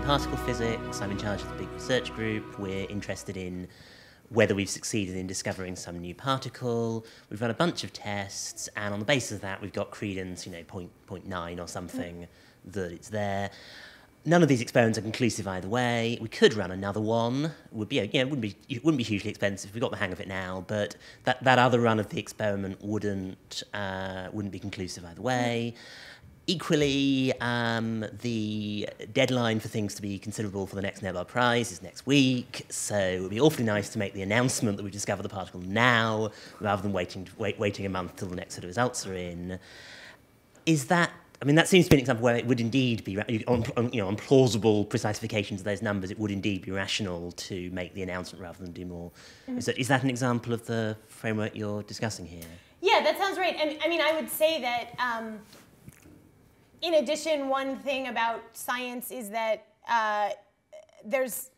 particle physics. I'm in charge of the big research group. We're interested in whether we've succeeded in discovering some new particle. We've run a bunch of tests, and on the basis of that, we've got credence, 0.9 or something, that it's there. None of these experiments are conclusive either way. We could run another one. It wouldn't be hugely expensive. We've got the hang of it now, but that other run of the experiment wouldn't be conclusive either way. Equally, the deadline for things to be considerable for the next Nobel Prize is next week, so it would be awfully nice to make the announcement that we've discovered the particle now, rather than waiting a month till the next set of results are in. That seems to be an example where it would indeed be, on plausible precisifications of those numbers, it would indeed be rational to make the announcement rather than do more. Is that an example of the framework you're discussing here? Yeah, that sounds right. I would say that, in addition, one thing about science is that there's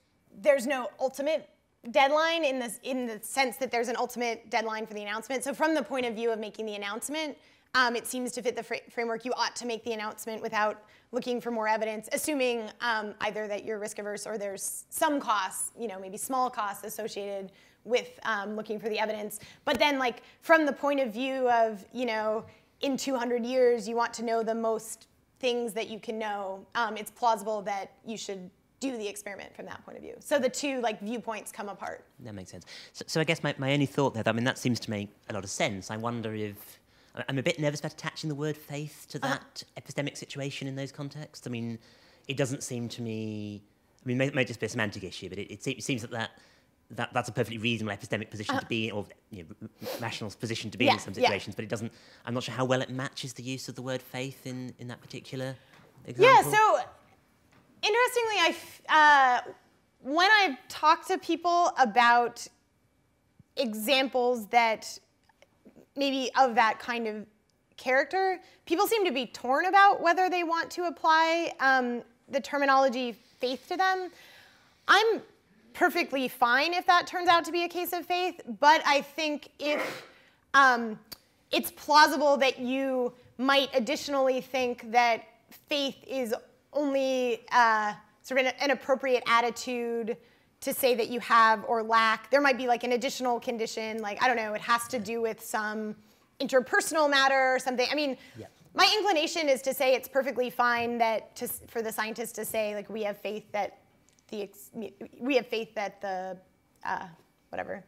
no ultimate deadline in the sense that there's an ultimate deadline for the announcement. So from the point of view of making the announcement, it seems to fit the framework. You ought to make the announcement without looking for more evidence, assuming either that you're risk averse or there's some costs, maybe small costs associated with looking for the evidence. But then, from the point of view of, in 200 years, you want to know the most things that you can know, it's plausible that you should do the experiment from that point of view. So the two viewpoints come apart. That makes sense. So I guess my only thought there, that seems to make a lot of sense. I wonder if, I'm a bit nervous about attaching the word faith to that epistemic situation in those contexts. It doesn't seem to me, it may just be a semantic issue, but it seems that's a perfectly reasonable epistemic position to be in, or rational position to be in some situations, but it doesn't, I'm not sure how well it matches the use of the word faith in that particular example. Yeah, so interestingly, when I talk to people about examples that maybe of that kind of character, people seem to be torn about whether they want to apply the terminology faith to them. I'm perfectly fine if that turns out to be a case of faith, but I think if it's plausible that you might additionally think that faith is only sort of an appropriate attitude to say that you have or lack. There might be an additional condition, I don't know, it has to do with some interpersonal matter or something. My inclination is to say it's perfectly fine for the scientists to say, we have faith that the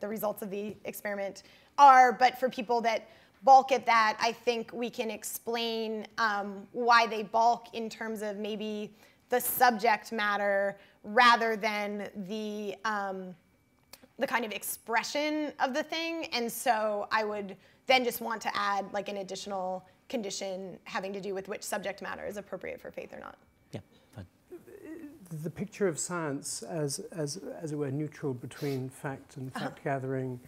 results of the experiment are, but for people that balk at that, I think we can explain why they balk in terms of maybe the subject matter rather than the kind of expression of the thing. And so I would then just want to add an additional condition having to do with which subject matter is appropriate for faith or not. Yeah, fine. The picture of science as it were neutral between fact and fact gathering,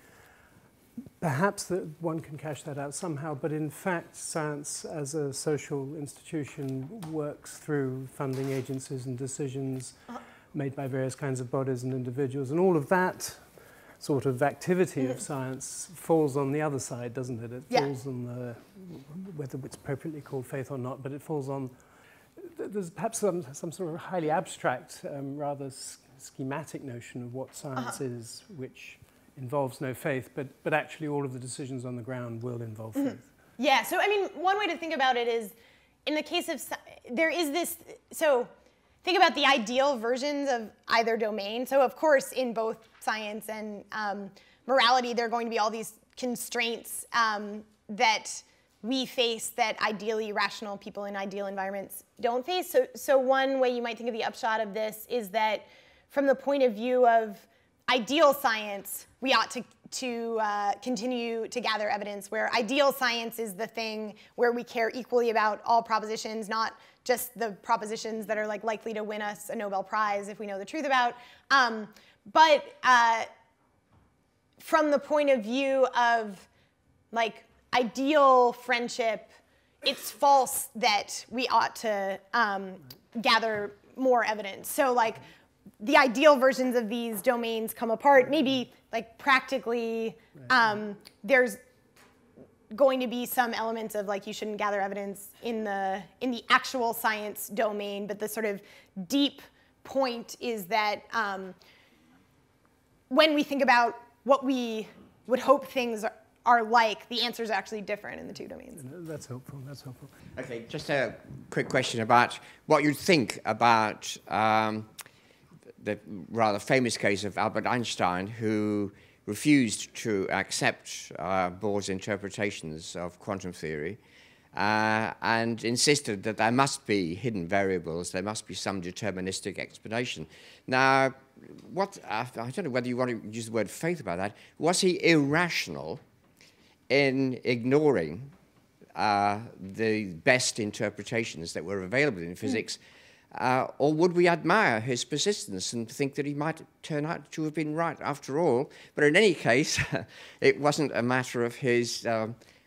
perhaps that one can cash that out somehow, but in fact science as a social institution works through funding agencies and decisions made by various kinds of bodies and individuals, and all of that sort of activity of science falls on the other side, doesn't it? It falls on the, whether it's appropriately called faith or not, but it falls on, there's perhaps some sort of highly abstract, rather schematic notion of what science is, which involves no faith, but actually all of the decisions on the ground will involve faith. Yeah, so one way to think about it is, in the case of, there is this, so think about the ideal versions of either domain. So of course, in both science and morality, there are going to be all these constraints that we face that ideally rational people in ideal environments don't face. So one way you might think of the upshot of this is that from the point of view of ideal science, we ought to continue to gather evidence, where ideal science is the thing where we care equally about all propositions, not just the propositions that are likely to win us a Nobel Prize if we know the truth about. But from the point of view of ideal friendship, it's false that we ought to gather more evidence. So the ideal versions of these domains come apart. Maybe practically, there's going to be some elements of you shouldn't gather evidence in the actual science domain, but the sort of deep point is that when we think about what we would hope things are like, the answers are actually different in the two domains. That's helpful. That's helpful. Okay, just a quick question about what you think about the rather famous case of Albert Einstein, who refused to accept Bohr's interpretations of quantum theory and insisted that there must be hidden variables, there must be some deterministic explanation. Now, I don't know whether you want to use the word faith about that. Was he irrational in ignoring the best interpretations that were available in physics, or would we admire his persistence and think that he might turn out to have been right after all? But in any case, it wasn't a matter of his,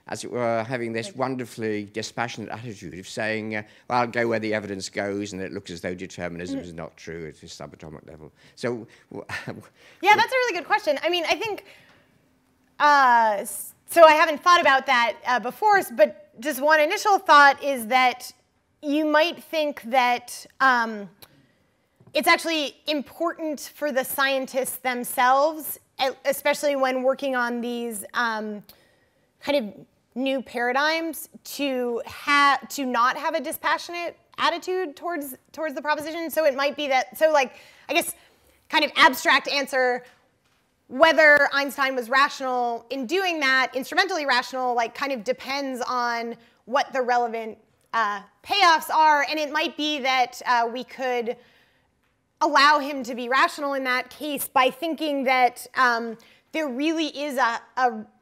as it were, having this wonderfully dispassionate attitude of saying, well, I'll go where the evidence goes, and it looks as though determinism is not true at a subatomic level. So, yeah, that's a really good question. I mean, I think, so I haven't thought about that before, but just one initial thought is that you might think that it's actually important for the scientists themselves, especially when working on these kind of new paradigms, to not have a dispassionate attitude towards the proposition. So it might be that, so like, I guess, kind of abstract answer, whether Einstein was rational in doing that, instrumentally rational, like kind of depends on what the relevant payoffs are. And it might be that we could allow him to be rational in that case by thinking that there really is a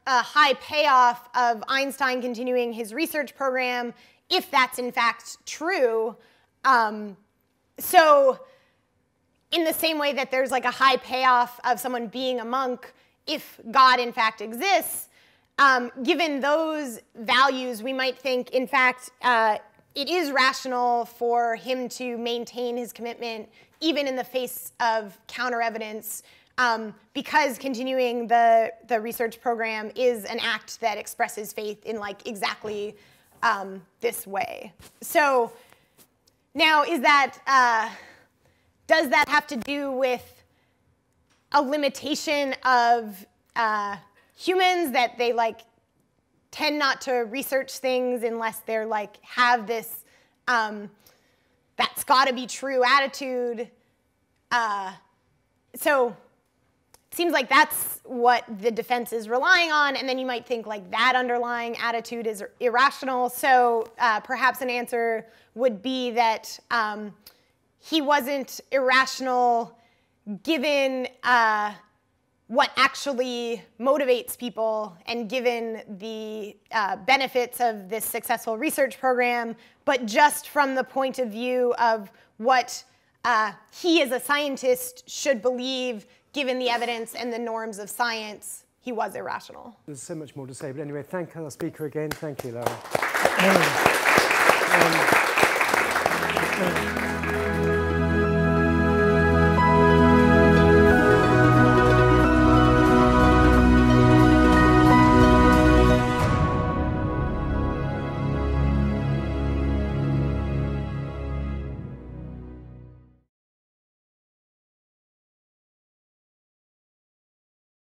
high payoff of Einstein continuing his research program, if that's in fact true. So in the same way that there's like a high payoff of someone being a monk, if God in fact exists, given those values, we might think, in fact, it is rational for him to maintain his commitment even in the face of counter-evidence, because continuing the research program is an act that expresses faith in like exactly this way. So now, is that does that have to do with a limitation of humans, that they like tend not to research things unless they're like have this that's got to be true attitude? So it seems like that's what the defense is relying on, and then you might think like that underlying attitude is irrational. So perhaps an answer would be that he wasn't irrational given what actually motivates people and given the benefits of this successful research program, but just from the point of view of what he as a scientist should believe given the evidence and the norms of science, he was irrational. There's so much more to say, but anyway, thank our speaker again. Thank you, Lara.